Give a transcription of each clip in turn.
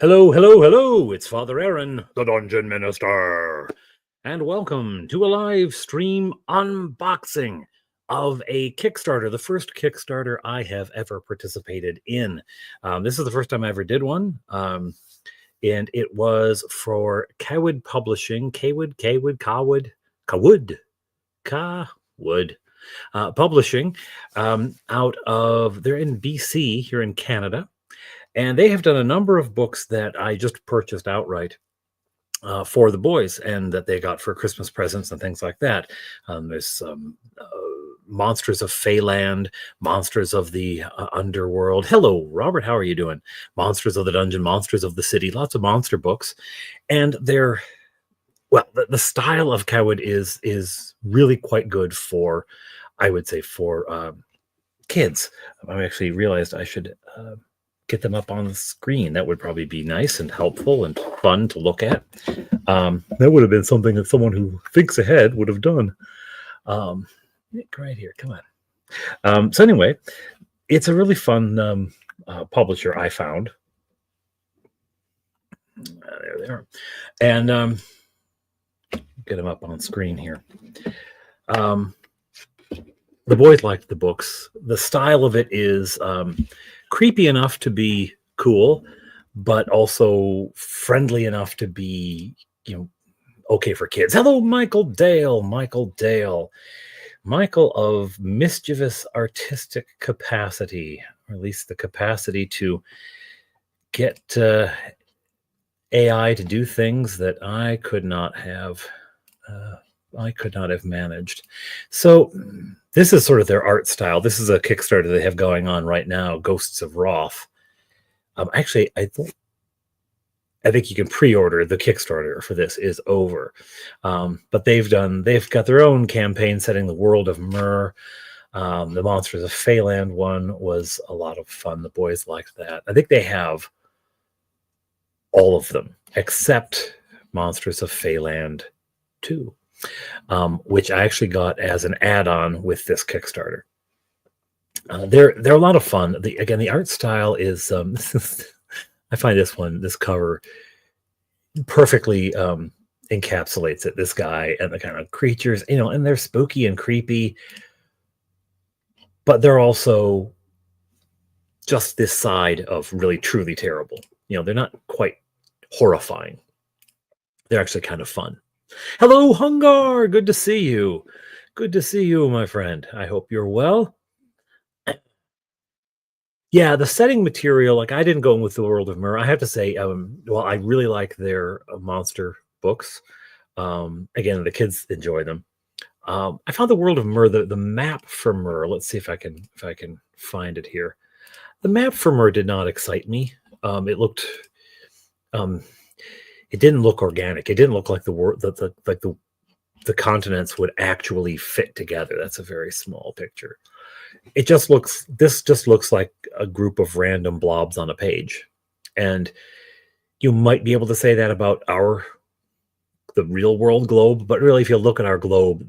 Hello, hello, hello! It's Father Aaron, the Dungeon Minister, and welcome to a live stream unboxing of a Kickstarter, the first Kickstarter I have ever participated in. This is the first time I ever did one, and it was for Kawwood Publishing, Kawwood Publishing, out of, they're in BC, here in Canada. And they have done a number of books that I just purchased outright for the boys and that they got for Christmas presents and things like that. There's Monsters of Feyland, Monsters of the Underworld. Hello, Robert. How are you doing? Monsters of the Dungeon, Monsters of the City. Lots of monster books. And they're, well, the style of Kawwood is really quite good for, I would say, for kids. I actually realized I should... get them up on the screen. That would probably be nice and helpful and fun to look at. That would have been something that someone who thinks ahead would have done. Right here, come on. So anyway, it's a really fun publisher, I found. There they are. And get them up on screen here. The boys liked the books. The style of it is... creepy enough to be cool, but also friendly enough to be, okay for kids. Hello, Michael Dale. Michael of mischievous artistic capacity, or at least the capacity to get AI to do things that I could not have managed. So this is sort of their art style. This is a Kickstarter they have going on right now, Ghosts of Roth. Actually, I think you can pre-order. The Kickstarter for this is over. But they've got their own campaign setting the world of Myr. The Monsters of Feyland one was a lot of fun. The boys liked that. I think they have all of them except Monsters of Feyland 2. Which I actually got as an add-on with this Kickstarter. They're a lot of fun. The art style is I find this cover perfectly encapsulates it. This guy and the kind of creatures, and they're spooky and creepy, but they're also just this side of really truly terrible. They're not quite horrifying. They're actually kind of fun. Hello, Hungar. Good to see you. Good to see you, my friend. I hope you're well. Yeah, the setting material, I didn't go in with the world of Myr. I have to say, I really like their monster books. Again, the kids enjoy them. I found the world of Myr, the map for Myr. Let's see if I can find it here. The map for Myr did not excite me. It looked... it didn't look organic. It didn't look like the continents would actually fit together. That's a very small picture. This just looks like a group of random blobs on a page. And you might be able to say that about the real world globe, but really if you look at our globe,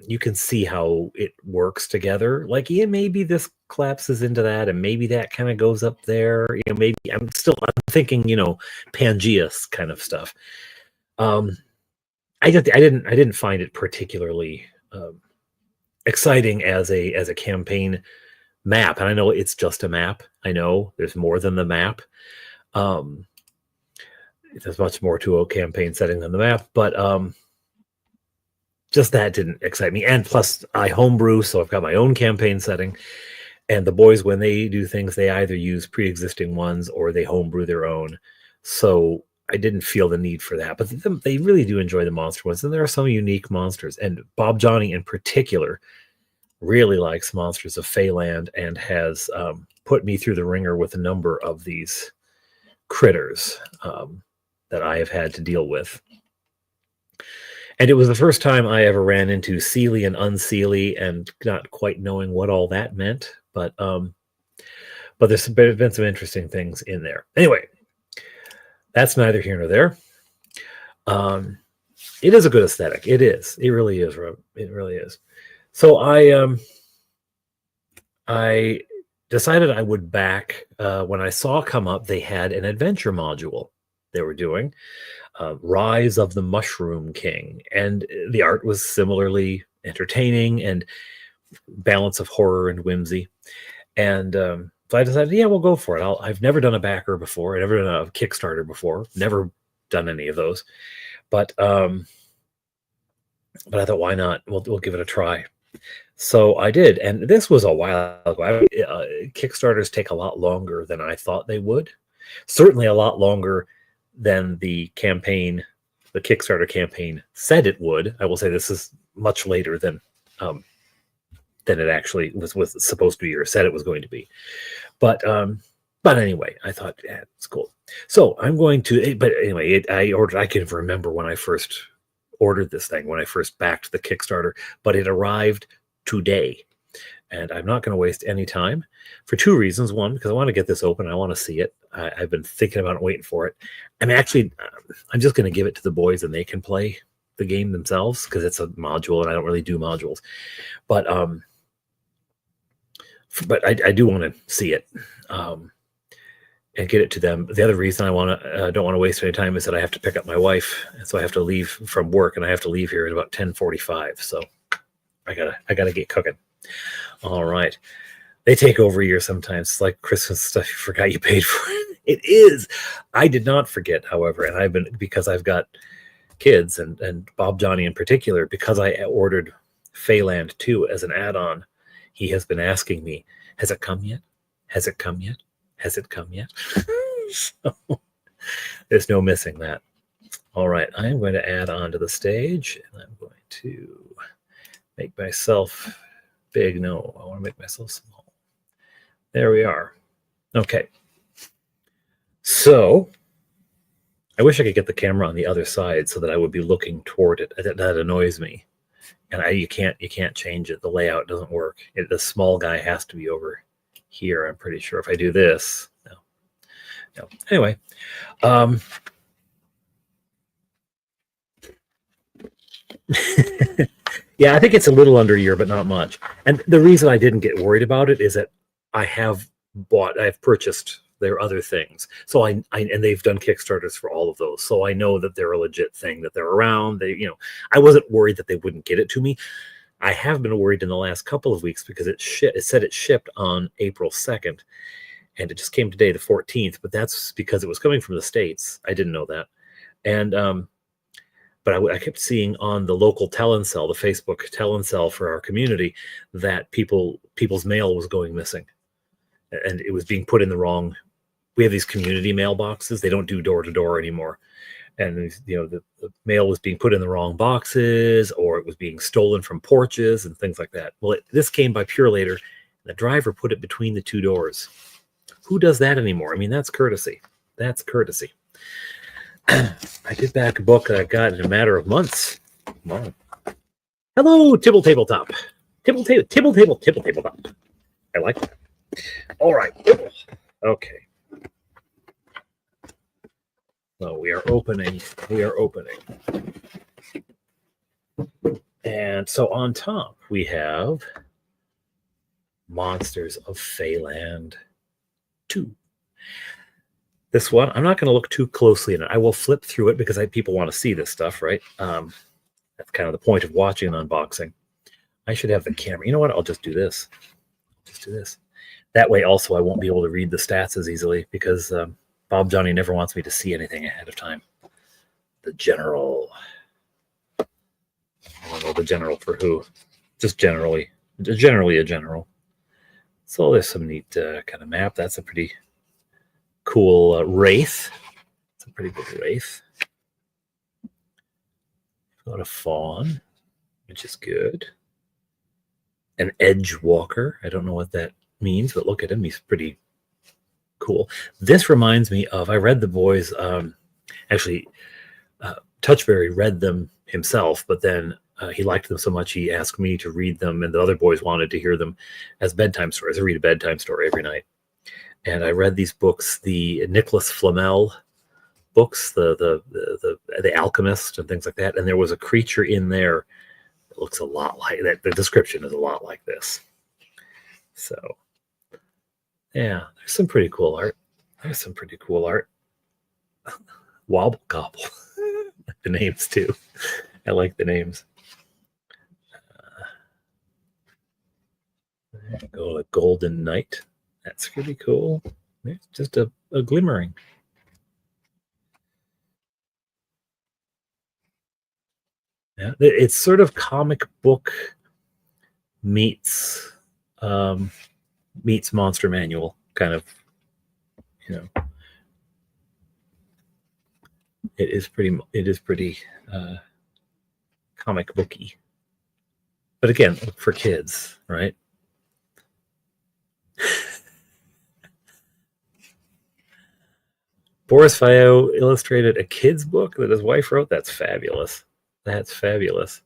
you can see how it works together. Maybe this collapses into that, and maybe that kind of goes up there. Maybe I'm thinking, Pangaea's kind of stuff. I didn't find it particularly exciting as a campaign map, and I know it's just a map. I know there's more than the map. There's much more to a campaign setting than the map, but just that didn't excite me. And plus, I homebrew, so I've got my own campaign setting. And the boys, when they do things, they either use pre-existing ones or they homebrew their own. So I didn't feel the need for that. But they really do enjoy the monster ones. And there are some unique monsters. And Bob Johnny in particular really likes Monsters of Feyland and has put me through the ringer with a number of these critters that I have had to deal with. And it was the first time I ever ran into Seelie and Unseelie and not quite knowing what all that meant. But there's been some interesting things in there. Anyway, that's neither here nor there. It is a good aesthetic. It is. It really is. It really is. So I decided I would back, when I saw come up, they had an adventure module they were doing, Rise of the Mushroom King. And the art was similarly entertaining and balance of horror and whimsy. And so I decided, yeah, we'll go for it. I've never done a backer before. I've never done a Kickstarter before. Never done any of those. But I thought, why not? We'll give it a try. So I did, and this was a while ago. Kickstarters take a lot longer than I thought they would. Certainly a lot longer than the Kickstarter campaign said it would. I will say this is much later than it actually was supposed to be or said it was going to be. But anyway, I thought, yeah, it's cool. So I'm going to. But anyway, I can remember when I first ordered this thing, when I first backed the Kickstarter, but it arrived today. And I'm not going to waste any time for two reasons. One, because I want to get this open. I want to see it. I've been thinking about it, waiting for it. I'm just going to give it to the boys and they can play the game themselves because it's a module and I don't really do modules. But I do want to see it and get it to them. The other reason I don't want to waste any time is that I have to pick up my wife, and so I have to leave from work, and I have to leave here at about 10:45. So I gotta get cooking. All right. They take over a year sometimes. It's like Christmas stuff you forgot you paid for. It is. I did not forget, however, and because I've got kids and Bob Johnny in particular, because I ordered Feyland 2 as an add-on, he has been asking me, has it come yet? Has it come yet? Has it come yet? So there's no missing that. All right. I'm going to add on to the stage, and I'm going to make myself big. No, I want to make myself small. There we are. Okay. So I wish I could get the camera on the other side so that I would be looking toward it. That annoys me. And you can't change it. The layout doesn't work. The small guy has to be over here. I'm pretty sure if I do this. No. Anyway. Yeah, I think it's a little under a year, but not much. And the reason I didn't get worried about it is that I've purchased their other things. So and they've done Kickstarters for all of those. So I know that they're a legit thing, that they're around. I wasn't worried that they wouldn't get it to me. I have been worried in the last couple of weeks because it said it shipped on April 2nd, and it just came today, the 14th. But that's because it was coming from the States. I didn't know that. And but I kept seeing on the local Telencell, the Facebook Telencell for our community, that people's mail was going missing, and it was being put in the wrong. We have these community mailboxes; they don't do door to door anymore, and the mail was being put in the wrong boxes, or it was being stolen from porches and things like that. Well, this came by Purelator. The driver put it between the two doors. Who does that anymore? I mean, that's courtesy. That's courtesy. I did back a book that I got in a matter of months. Wow. Hello, Tibble Tabletop. Tibble Tabletop. I like that. All right. Okay. So we are opening. And so on top we have Monsters of Feyland 2. This one, I'm not going to look too closely in it. I will flip through it because people want to see this stuff, right? That's kind of the point of watching an unboxing. I should have the camera. You know what? I'll just do this. That way also I won't be able to read the stats as easily because Bob Johnny never wants me to see anything ahead of time. The general. I don't know the general for who. Just generally a general. So there's some neat kind of map. That's a pretty cool wraith. It's a pretty good wraith. Got a fawn, which is good. An edge walker. I don't know what that means, but look at him. He's pretty cool. This reminds me of, I read the boys, actually, Touchberry read them himself, but then he liked them so much he asked me to read them, and the other boys wanted to hear them as bedtime stories. I read a bedtime story every night. And I read these books, the Nicholas Flamel books, the Alchemist and things like that. And there was a creature in there that looks a lot like that. The description is a lot like this. So Yeah, there's some pretty cool art. There's some pretty cool art. Wobble Gobble. The names too. I like the names. There you go, a Golden Knight. That's pretty cool. It's just a glimmering. Yeah, it's sort of comic book meets meets monster manual kind of. You know, it is pretty comic booky. But again, for kids, right? Boris Fayot illustrated a kid's book that his wife wrote. That's fabulous. That's fabulous.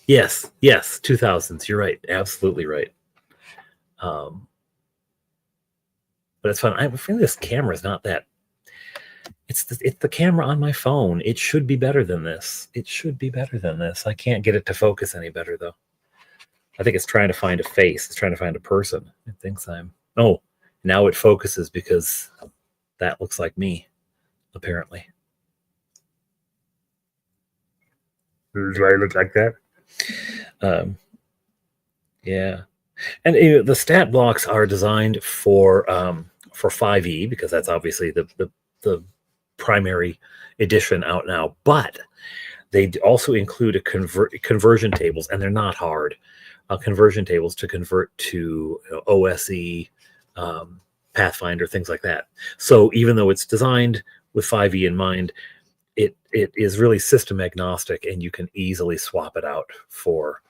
Yes, yes, 2000s. You're right. Absolutely right. But it's fun. I'm afraid this camera is not that. It's the camera on my phone. It should be better than this. It should be better than this. I can't get it to focus any better though. I think it's trying to find a face. It's trying to find a person. It thinks I'm. Oh, now it focuses because that looks like me, apparently. Do I look like that? Yeah, and the stat blocks are designed for 5e because that's obviously the primary edition out now. But they also include a conversion tables, and they're not hard. Conversion tables to convert to OSE, Pathfinder, things like that. So even though it's designed with 5e in mind, it is really system agnostic, and you can easily swap it out for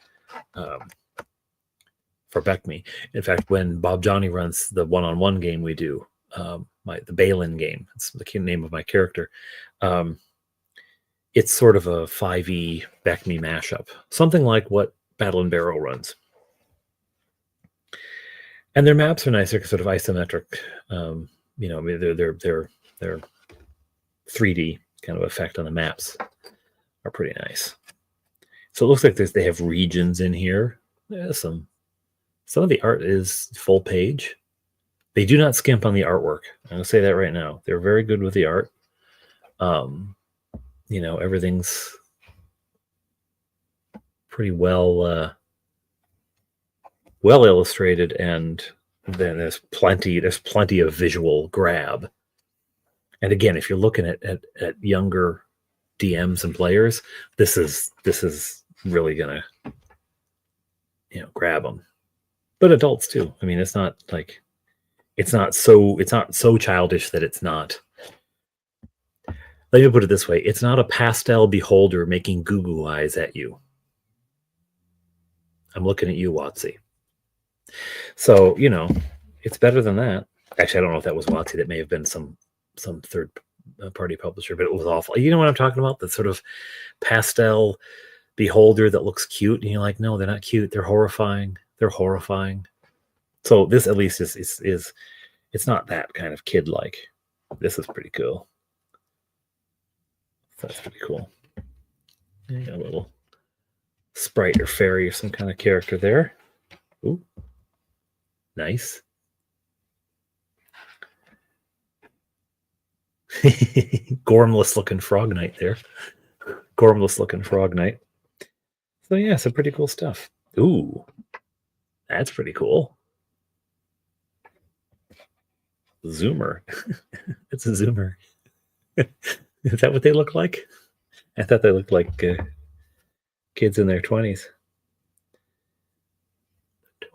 BECMI. In fact, when Bob Johnny runs the one-on-one game we do, the Balin game, it's the name of my character. It's sort of a 5e BECMI mashup, something like what Battle and Barrel runs. And their maps are nice. They're sort of isometric. They're 3D kind of effect on the maps are pretty nice. So it looks like they have regions in here. Yeah, some of the art is full page. They do not skimp on the artwork. I'm going to say that right now. They're very good with the art. Everything's pretty well illustrated, and then there's plenty of visual grab. And again, if you're looking at younger DMs and players, this is really gonna grab them. But adults too. I mean, it's not so childish that it's not. Let me put it this way: it's not a pastel beholder making goo eyes at you. I'm looking at you, WotC. So it's better than that. Actually, I don't know if that was WotC. That may have been some third party publisher, but it was awful. You know what I'm talking about? That sort of pastel beholder that looks cute, and you're like, no, they're not cute. They're horrifying. They're horrifying. So this at least is it's not that kind of kid like. This is pretty cool. That's pretty cool. You got a little sprite or fairy or some kind of character there. Ooh, nice. Gormless looking frog knight there. Gormless looking frog knight. So yeah, some pretty cool stuff. Ooh, that's pretty cool. Zoomer. It's a zoomer. Is that what they look like? I thought they looked like kids in their 20s.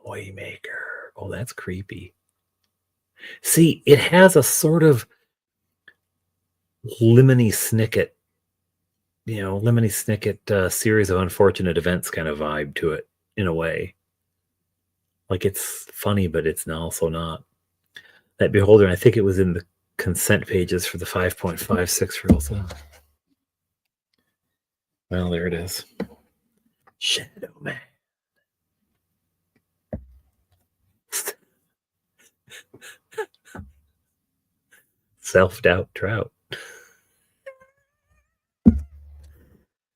Toy maker. Oh, that's creepy. See, it has a sort of Lemony Snicket, series of unfortunate events kind of vibe to it in a way. Like it's funny, but it's also not. That beholder, I think it was in the consent pages for the 5.56 rules. Well, there it is. Shadow Man. Self-doubt trout.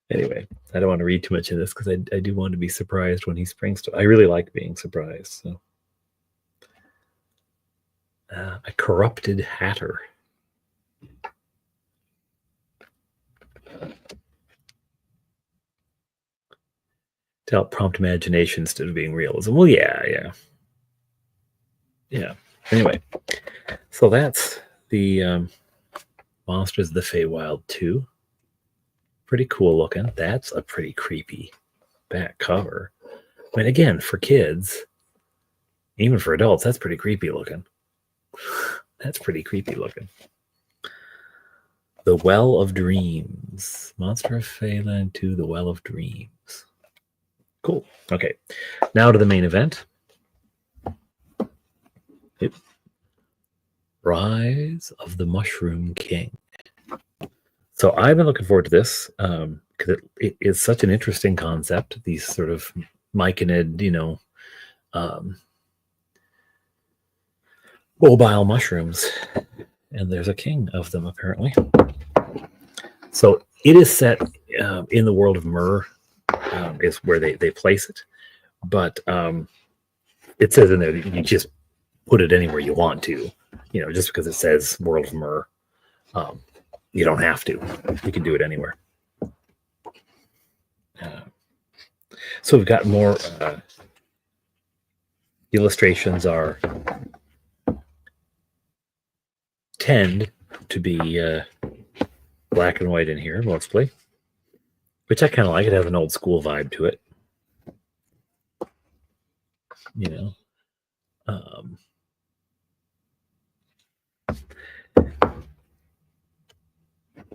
Anyway, I don't want to read too much of this because I do want to be surprised when he springs to. I really like being surprised. So A corrupted hatter. To help prompt imagination instead of being realism. Well, yeah. Anyway, so that's the Monsters of the Feywild 2. Pretty cool looking. That's a pretty creepy back cover. I mean, again, for kids, even for adults, that's pretty creepy looking. That's pretty creepy looking. The Well of Dreams. Monster of Feyland 2, The Well of Dreams. Cool. Okay. Now to the main event. Rise of the Mushroom King. So I've been looking forward to this because it is such an interesting concept. These sort of myconid, mobile mushrooms. And there's a king of them, apparently. So it is set in the world of Myrrh, is where they place it. But it says in there that you just put it anywhere you want to. Just because it says World of Myrrh, you don't have to. You can do it anywhere. So we've got more illustrations tend to be black and white in here mostly, which I kind of like. It has an old school vibe to it.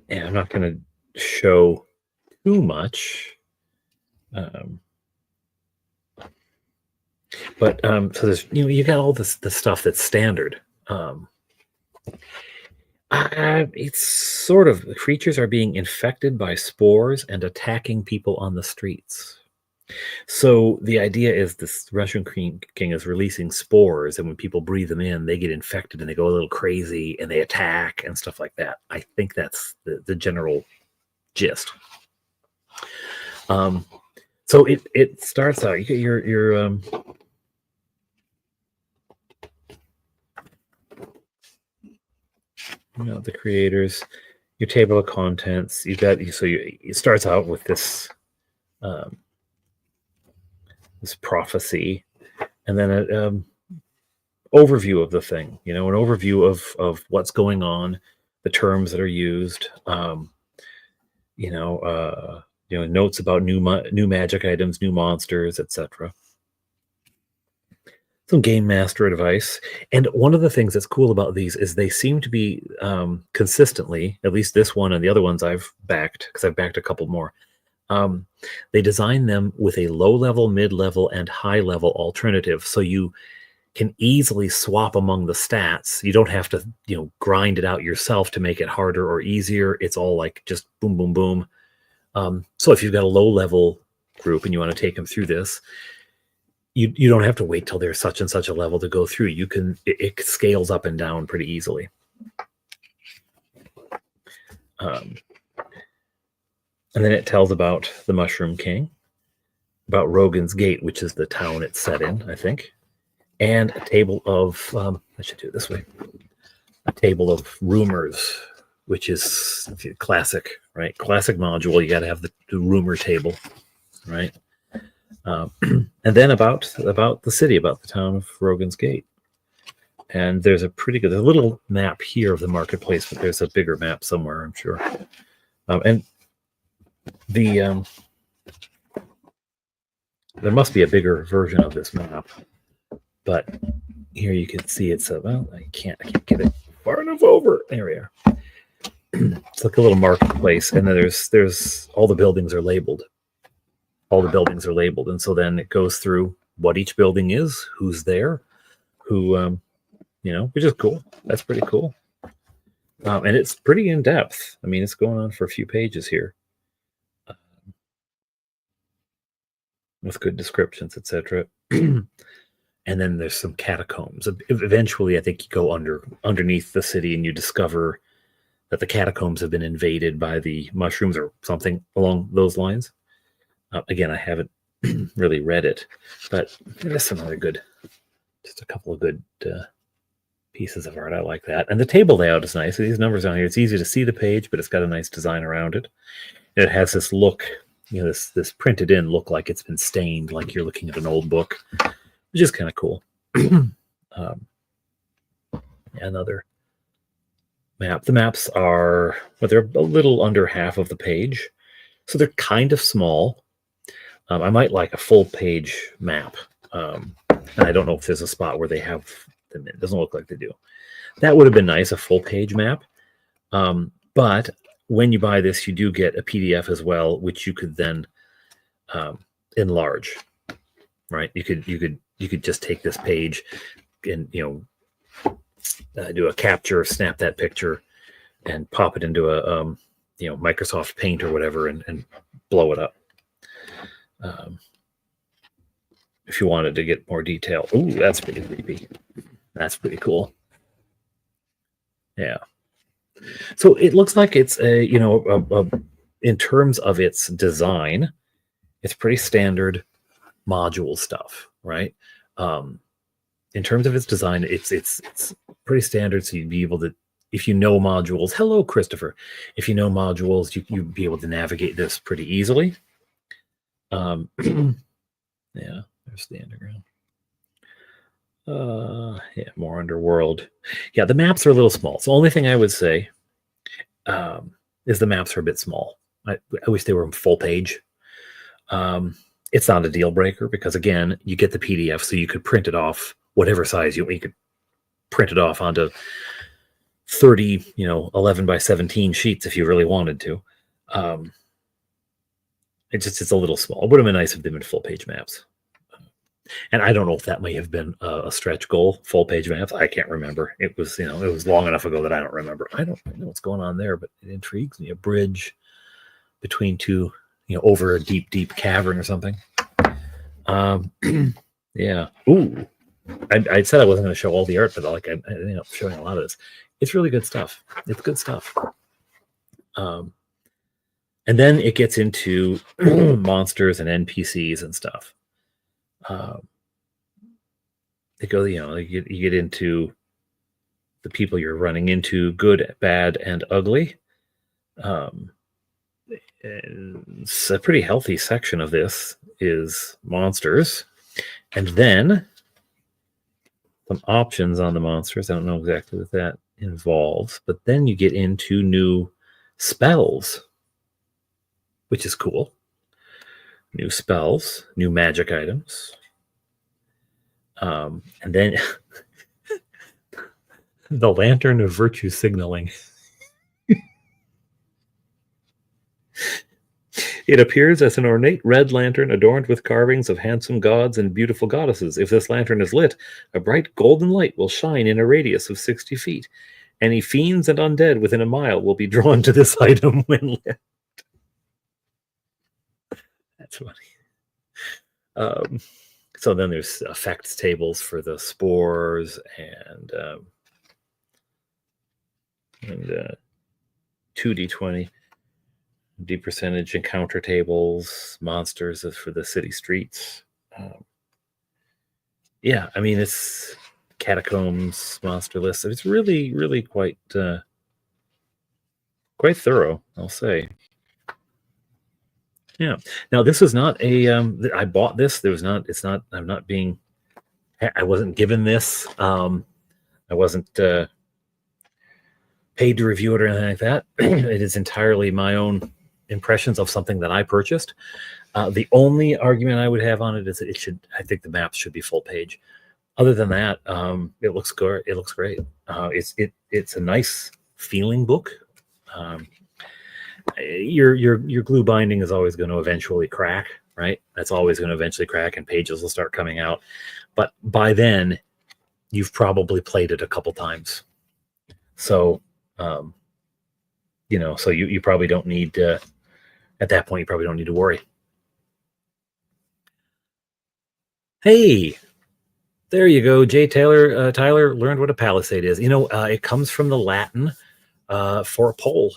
And I'm not going to show too much. But so there's, you got all the stuff that's standard. It's sort of, the creatures are being infected by spores and attacking people on the streets. So the idea is this Mushroom King is releasing spores, and when people breathe them in, they get infected and they go a little crazy and they attack and stuff like that. I think that's the general gist. So it starts out, you get your the creators, your table of contents. You've got, it starts out with this this prophecy, and then an overview of the thing. An overview of what's going on, the terms that are used. Notes about new magic items, new monsters, etc. Some game master advice. And one of the things that's cool about these is they seem to be consistently, at least this one and the other ones I've backed, because I've backed a couple more, they design them with a low-level, mid-level, and high-level alternative, so you can easily swap among the stats. You don't have to, grind it out yourself to make it harder or easier. It's all like just boom, boom, boom. So if you've got a low-level group and you want to take them through this, you don't have to wait till there's such and such a level to go through. It scales up and down pretty easily. And then it tells about the Mushroom King, about Rogan's Gate, which is the town it's set in, I think, and a table of, I should do it this way, a table of rumors, which is classic, right? Classic module. You got to have the rumor table, right? And then about the city, about the town of Rogan's Gate. And there's a little map here of the marketplace, but there's a bigger map somewhere, I'm sure. And there must be a bigger version of this map, but here you can see it's I can't get it far enough over. There we are. It's like a little marketplace, and then there's all the buildings are labeled. All the buildings are labeled, and so then it goes through what each building is, who's there, who which is cool. That's pretty cool. And it's pretty in depth. I mean, it's going on for a few pages here. With good descriptions, etc. And then there's some catacombs. Eventually, I think you go underneath the city and you discover that the catacombs have been invaded by the mushrooms or something along those lines. Again, I haven't really read it, but there's some other just a couple of good pieces of art. I like that. And the table layout is nice. These numbers on here, it's easy to see the page, but it's got a nice design around it. And it has this look, this printed in look like it's been stained, like you're looking at an old book, which is kind of cool. Another map. The maps are, well, they're a little under half of the page, so they're kind of small. I might like a full page map. And I don't know if there's a spot where they have them in. It doesn't look like they do. That would have been nice, a full page map. But when you buy this, you do get a PDF as well, which you could then enlarge. Right? You could just take this page and do a capture, snap that picture, and pop it into a Microsoft Paint or whatever, and blow it up. If you wanted to get more detail. Ooh, that's pretty creepy. That's pretty cool. Yeah. So it looks like it's in terms of its design, it's pretty standard module stuff, right? In terms of its design, it's pretty standard. So you'd be able to, if you know modules, hello, Christopher. If you know modules, you'd be able to navigate this pretty easily. Yeah, there's the underground. Yeah, more underworld. Yeah, the maps are a little small. So the only thing I would say is the maps are a bit small. I wish they were full page. It's not a deal breaker because, again, you get the PDF, so you could print it off whatever size you could print it off onto 30, 11 by 17 sheets if you really wanted to. It's a little small. It would have been nice if they'd been full page maps. And I don't know if that may have been a stretch goal, full page maps. I can't remember. It was, it was long enough ago that I don't remember. I don't know what's going on there, but it intrigues me. A bridge between two, over a deep, deep cavern or something. Yeah. Ooh. I said I wasn't going to show all the art, but I ended up showing a lot of this. It's really good stuff. It's good stuff. And then it gets into monsters and NPCs and stuff. They go, you get into the people you're running into, good, bad, and ugly. It's a pretty healthy section of this is monsters. And then some options on the monsters. I don't know exactly what that involves, but then you get into new spells, which is cool. New spells, new magic items. And then the Lantern of Virtue Signaling. It appears as an ornate red lantern adorned with carvings of handsome gods and beautiful goddesses. If this lantern is lit, a bright golden light will shine in a radius of 60 feet. Any fiends and undead within a mile will be drawn to this item when lit. That's funny. So then there's effects tables for the spores and 2d20. D percentage encounter tables, monsters for the city streets. Yeah, I mean, it's catacombs, monster list. It's really, really quite thorough, I'll say. Yeah. Now, this is not a. I bought this. There was not. It's not. I'm not being. I wasn't given this. I wasn't paid to review it or anything like that. It is entirely my own impressions of something that I purchased. The only argument I would have on it is that I think the maps should be full page. Other than that, it looks good. It looks great. It's a nice feeling book. Your glue binding is always going to eventually crack, right? That's always going to eventually crack, and pages will start coming out. But by then, you've probably played it a couple times. So, so you probably don't need at that point, you probably don't need to worry. Hey, there you go. Jay Taylor, Tyler learned what a palisade is. It comes from the Latin for a pole.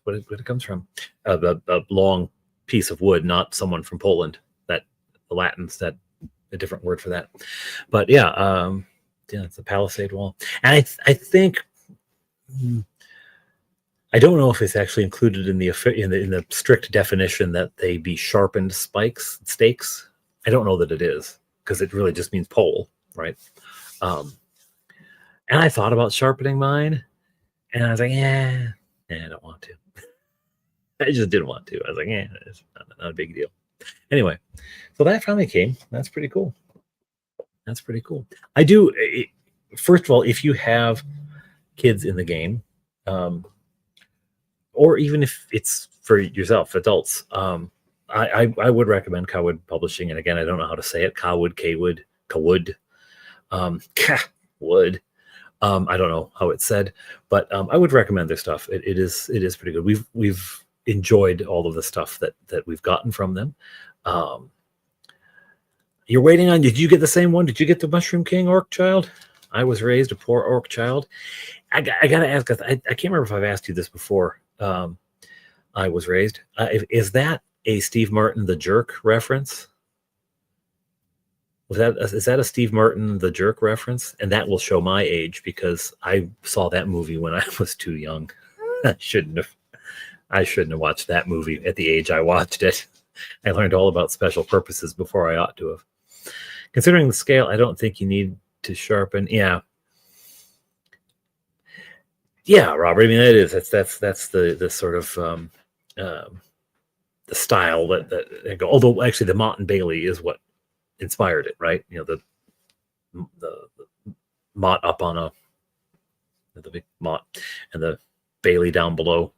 What it comes from. A long piece of wood, not someone from Poland. That the Latins, that a different word for that. But yeah, Yeah, it's a palisade wall. And I think I don't know if it's actually included in the strict definition that they be sharpened stakes. I don't know that it is, because it really just means pole, right? Um, and I thought about sharpening mine, and I was like, yeah, I don't want to. I just didn't want to. I was like, yeah, it's not a big deal. Anyway, so that finally came. That's pretty cool. That's pretty cool. I do. First of all, if you have kids in the game, or even if it's for yourself, adults, I would recommend Cowwood Publishing. And again, I don't know how to say it. Cowwood. Wood. I don't know how it's said, but I would recommend their stuff. It is pretty good. We've enjoyed all of the stuff that we've gotten from them. You're waiting on. Did you get the same one? Did you get the Mushroom King Orc Child? I was raised a poor orc child. I gotta ask. I can't remember if I've asked you this before. I was raised. Is that a Steve Martin the Jerk reference? Is that a Steve Martin the Jerk reference? And that will show my age, because I saw that movie when I was too young. I shouldn't have watched that movie at the age I watched it. I learned all about special purposes before I ought to have. Considering the scale, I don't think you need to sharpen. Yeah, Robert. I mean, that's the sort of the style that go. Although actually, the Mott and Bailey is what inspired it, right? You know, the Mott up on the big Mott, and the Bailey down below.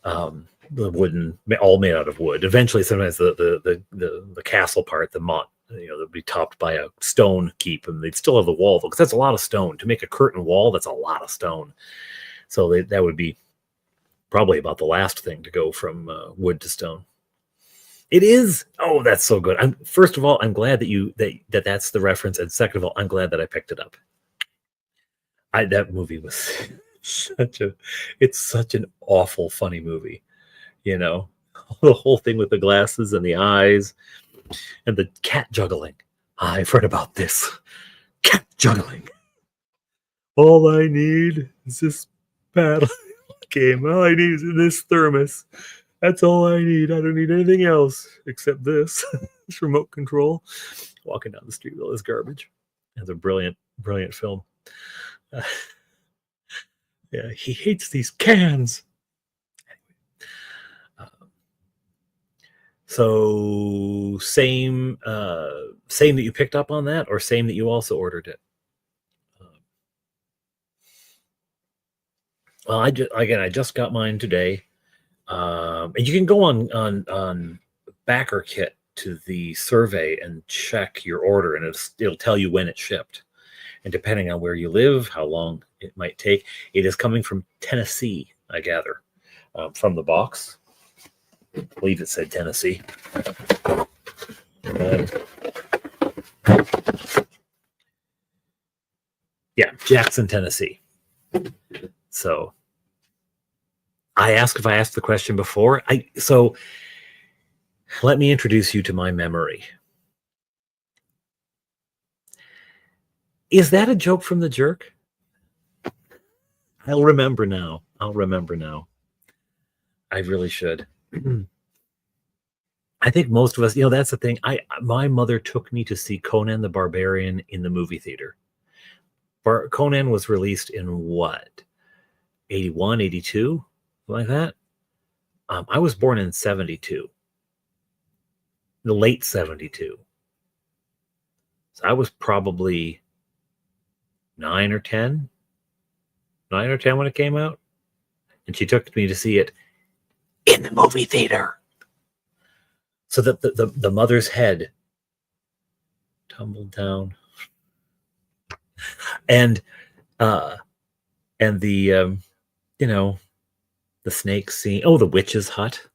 The wooden, all made out of wood. Eventually, sometimes the castle part, the Mott, they'll be topped by a stone keep, and they'd still have the wall, because that's a lot of stone to make a curtain wall. That's a lot of stone. So that would be probably about the last thing to go from wood to stone. It is. Oh, that's so good. First of all, I'm glad that that's the reference, and second of all, I'm glad that I picked it up. That movie was it's such an awful funny movie. The whole thing with the glasses and the eyes and the cat juggling. I've heard about this cat juggling. All I need is this paddle game. All I need is this thermos. That's all I need. I don't need anything else except this remote control. Walking down the street with all this garbage. It's a brilliant, brilliant film. Yeah, he hates these cans. So same that you picked up on that, or same that you also ordered it? Well, I just got mine today, and you can go on Backer Kit to the survey and check your order, and it'll tell you when it shipped, and depending on where you live, how long it might take. It is coming from Tennessee, I gather, from the box. I believe it said Tennessee. Yeah, Jackson, Tennessee. So I asked the question before. So let me introduce you to my memory. Is that a joke from The Jerk? I'll remember now. I really should. I think most of us, that's the thing. My mother took me to see Conan the Barbarian in the movie theater. Conan was released in what? 81, 82? Like that? I was born in 72. The late 72. So I was probably 9 or 10 when it came out. And she took me to see it in the movie theater. So that the mother's head tumbled down. And the the snake scene. Oh, the witch's hut.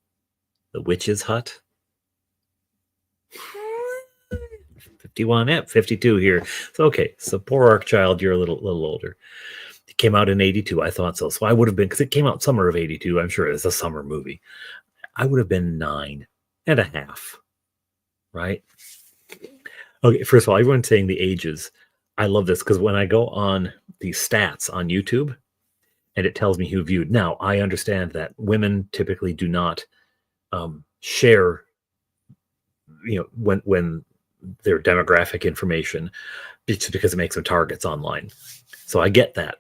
51, 52 here. So okay, so poor Arcchild, you're a little older. It came out in 82. I thought so. So I would have been, because it came out summer of 82. I'm sure it's a summer movie. I would have been 9.5. Right? Okay, first of all, everyone's saying the ages. I love this because when I go on the stats on YouTube and it tells me who viewed. Now, I understand that women typically do not share, when their demographic information, just because it makes them targets online. So I get that.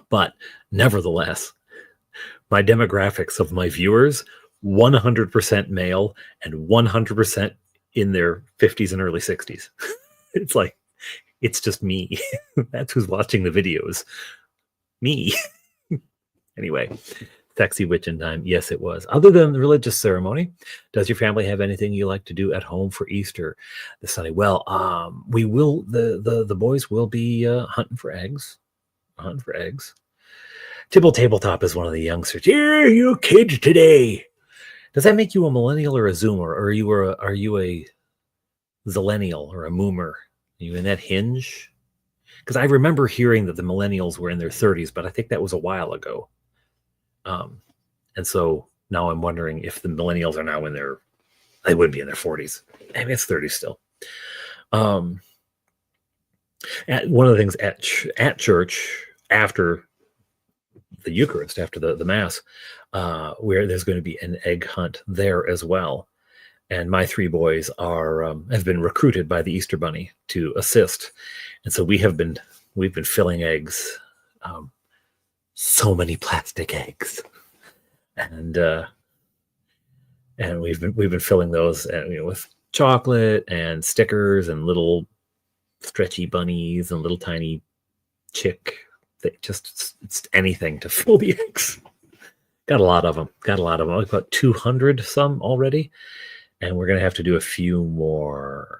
But nevertheless, my demographics of my viewers, 100% male and 100% in their 50s and early 60s. It's like, it's just me. That's who's watching the videos. Me. Anyway, sexy witching time. Yes, it was. Other than the religious ceremony, does your family have anything you like to do at home for Easter this Sunday? Well, we will. The boys will be hunting for eggs. Tibble Tabletop is one of the youngsters. Yeah, you kids today. Does that make you a millennial or a zoomer, or are you a zillennial or a moomer? Are you in that hinge? Because I remember hearing that the millennials were in their 30s, but I think that was a while ago. And so now I'm wondering if the millennials are now they wouldn't be in their 40s. Maybe it's 30s still. One of the things at church after the Eucharist, after the Mass, where there's going to be an egg hunt there as well. And my 3 boys have been recruited by the Easter Bunny to assist. And so we've been filling eggs, so many plastic eggs. And we've been filling those with chocolate and stickers and little stretchy bunnies and little tiny chick. It's anything to fill the eggs. Got a lot of them. Like about 200 some already. And we're going to have to do a few more.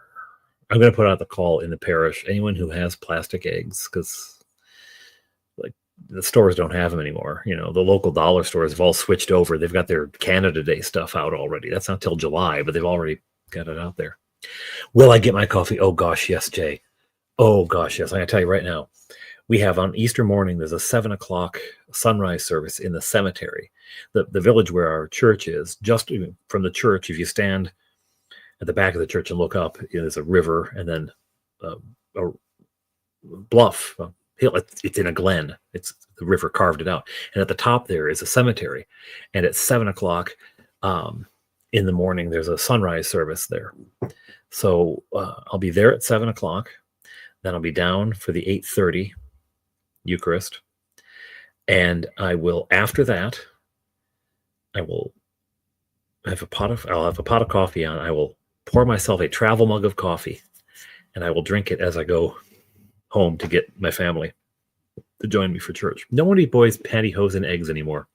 I'm going to put out the call in the parish. Anyone who has plastic eggs, because like the stores don't have them anymore. The local dollar stores have all switched over. They've got their Canada Day stuff out already. That's not till July, but they've already got it out there. Will I get my coffee? Oh, gosh, yes, Jay. Oh, gosh, yes. I'm going to tell you right now. We have on Easter morning, there's a 7:00 sunrise service in the cemetery. The village where our church is, just from the church, if you stand at the back of the church and look up, there's a river and then a bluff, a hill. It's in a glen. It's the river carved it out. And at the top there is a cemetery. And at 7:00 in the morning, there's a sunrise service there. So I'll be there at 7:00. Then I'll be down for the 8:30 Eucharist. And I will, after that, I'll have a pot of coffee on. I will pour myself a travel mug of coffee, and I will drink it as I go home to get my family to join me for church. No one eat boys pantyhose and eggs anymore.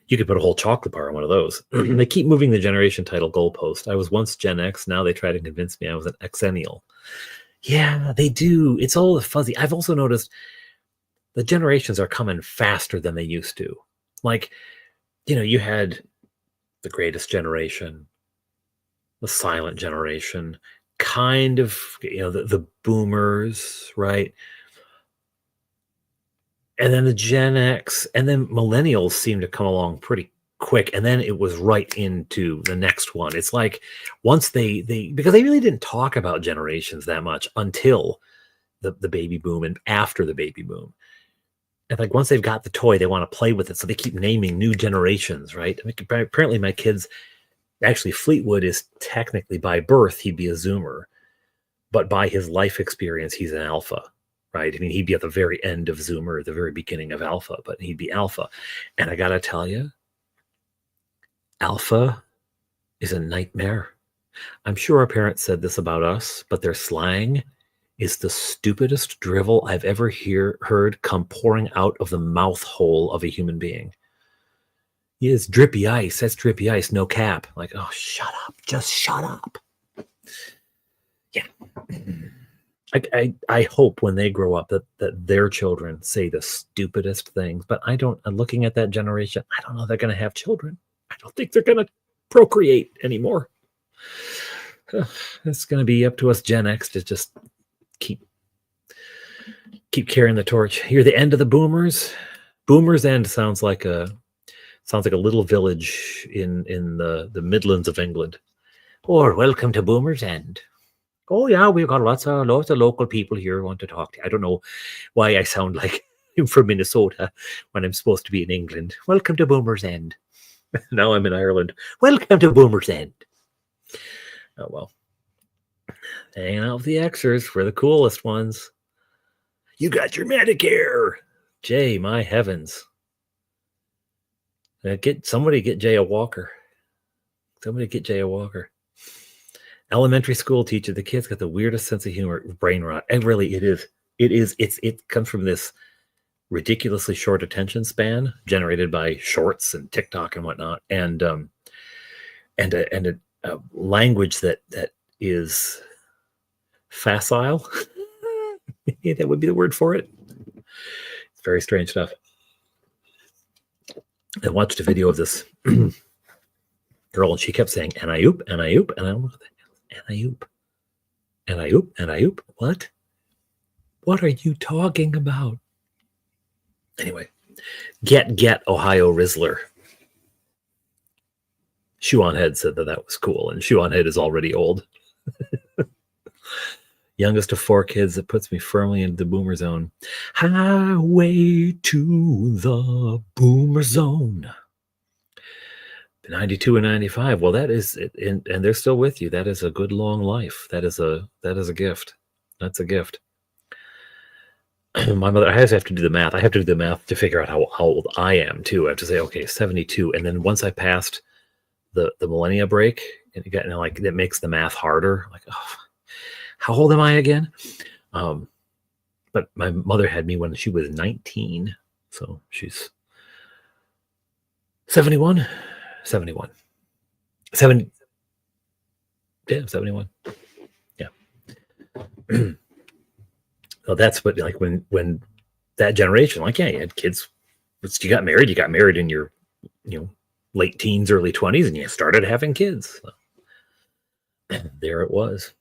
You could put a whole chocolate bar on one of those. They keep moving the generation title goalpost. I was once Gen X. Now they try to convince me I was an Xennial. Yeah, they do. It's all fuzzy. I've also noticed the generations are coming faster than they used to. Like, you had the greatest generation, the silent generation, kind of, the boomers, right? And then the Gen X, and then millennials seem to come along pretty quick. And then it was right into the next one. It's like once they because they really didn't talk about generations that much until the baby boom and after the baby boom. And like once they've got the toy, they want to play with it. So they keep naming new generations, right? I mean, apparently my kids, actually Fleetwood is technically by birth, he'd be a Zoomer, but by his life experience, he's an Alpha, right? I mean, he'd be at the very end of Zoomer, the very beginning of Alpha, but he'd be Alpha. And I got to tell you, Alpha is a nightmare. I'm sure our parents said this about us, but their slang is the stupidest drivel I've ever heard come pouring out of the mouth hole of a human being. It's drippy ice. That's drippy ice. No cap. Like, oh, shut up. Just shut up. Yeah. I hope when they grow up that their children say the stupidest things, but I'm looking at that generation, I don't know if they're going to have children. I don't think they're going to procreate anymore. It's going to be up to us Gen X to just keep carrying the torch. You're the end of the boomers. Boomers End sounds like a little village in the Midlands of England. Or welcome to Boomers End. Oh yeah, we've got lots of local people here who want to talk to you. I don't know why I sound like I'm from Minnesota when I'm supposed to be in England. Welcome to Boomer's End. Now I'm in Ireland. Welcome to Boomer's End. Oh well. Hanging out with the Xers. We're the coolest ones. You got your Medicare. Jay, my heavens. Somebody get Jay a walker. Somebody get Jay a walker. Elementary school teacher. The kid's got the weirdest sense of humor. Brain rot. And really, it is. It comes from this ridiculously short attention span generated by shorts and TikTok and whatnot, and a language that is facile. That would be the word for it. It's very strange stuff. I watched a video of this girl, and she kept saying "Anayoop, Anayoop," and I don't know what the hell Anayoop, Anayoop, Anayoop. What are you talking about? Anyway, get Ohio Rizzler. Shoe on Head said that was cool, and Shoe on Head is already old. Youngest of 4 kids, that puts me firmly into the boomer zone. Highway to the boomer zone. 92 and 95. Well, that is, and they're still with you. That is a good long life. That is a gift. That's a gift. My mother, I have to do the math. I have to do the math to figure out how old I am too. I have to say, okay, 72. And then once I passed the millennia break, and you got, like, that makes the math harder. Like, oh, how old am I again? But my mother had me when she was 19. So she's 71. 70. Yeah, 71. Yeah. So that's what, like, when that generation, like, yeah, you had kids. You got married in your, late teens, early 20s, and you started having kids. So there it was.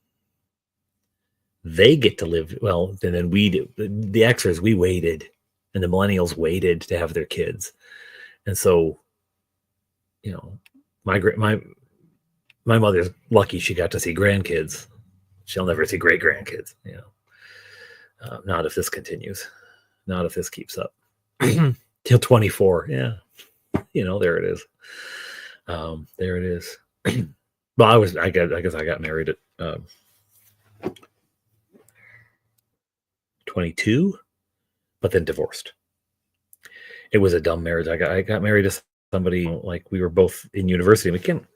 They get to live well, and then we do. The Xers, we waited, and the millennials waited to have their kids, and so, my mother's lucky she got to see grandkids. She'll never see great grandkids. Not if this continues. Not if this keeps up. Till 24. Yeah, there it is. There it is. Well, I guess I got married at 22, but then divorced. It was a dumb marriage. I got married to somebody, like, we were both in university. We hadn't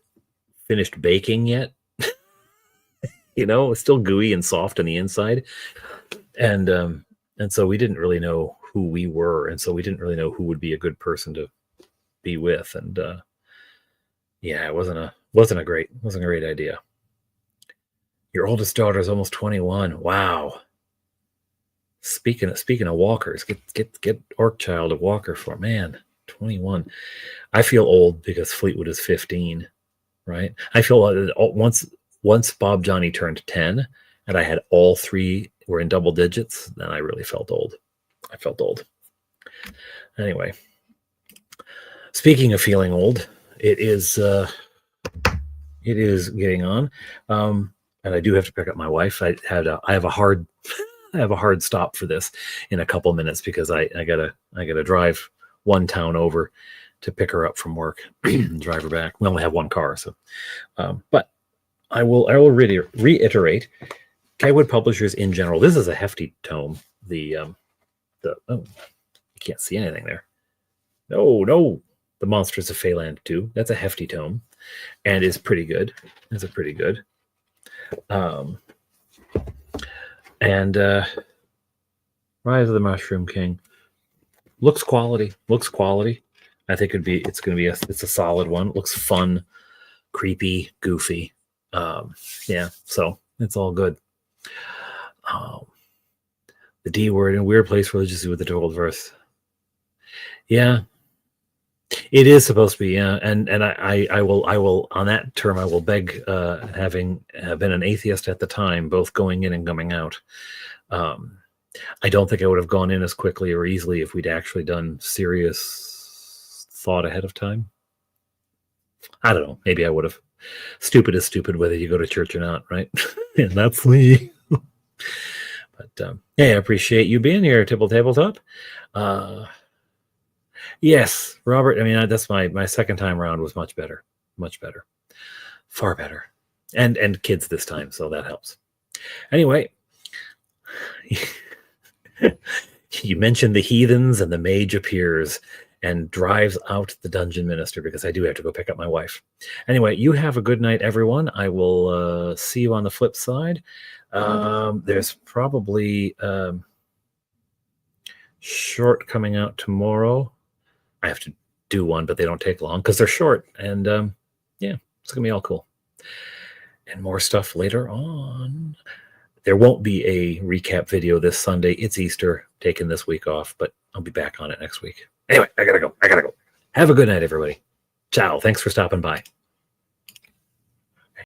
finished baking yet. It's still gooey and soft on the inside, and so we didn't really know who we were, and so we didn't really know who would be a good person to be with, and yeah, it wasn't a great idea. Your oldest daughter is almost 21. Wow. Speaking of walkers, get Orc Child a walker for, man, 21. I feel old because Fleetwood is 15, right? I feel once Bob Johnny turned 10 and I had all 3 were in double digits, then I really felt old. I felt old. Anyway, speaking of feeling old, it is getting on, and I do have to pick up my wife. I have a hard stop for this in a couple minutes because I gotta drive one town over to pick her up from work and drive her back. We only have one car, so but I will reiterate, Kitewood Publishers in general. This is a hefty tome. You can't see anything there. No, The Monsters of Feyland 2. That's a hefty tome, and is pretty good. It's a pretty good. And Rise of the Mushroom King looks quality. I think it's a solid one. It looks fun, creepy, goofy. Yeah, so it's all good. The D word in a weird place religiously with the told verse. Yeah, it is supposed to be. Yeah, and I will on that term I will beg, having been an atheist at the time, both going in and coming out. I don't think I would have gone in as quickly or easily if we'd actually done serious thought ahead of time. I don't know. Maybe I would have. Stupid is stupid whether you go to church or not, right? And that's me. But yeah, I appreciate you being here, Tipple Tabletop. Yes, Robert. I mean, that's my second time around was much better, far better, and kids this time, so that helps. Anyway, you mentioned the heathens, and the mage appears and drives out the dungeon minister because I do have to go pick up my wife. Anyway, you have a good night, everyone. I will see you on the flip side. There's probably short coming out tomorrow. I have to do one, but they don't take long because they're short. And yeah, it's going to be all cool. And more stuff later on. There won't be a recap video this Sunday. It's Easter, taking this week off, but I'll be back on it next week. Anyway, I gotta go. Have a good night, everybody. Ciao. Thanks for stopping by.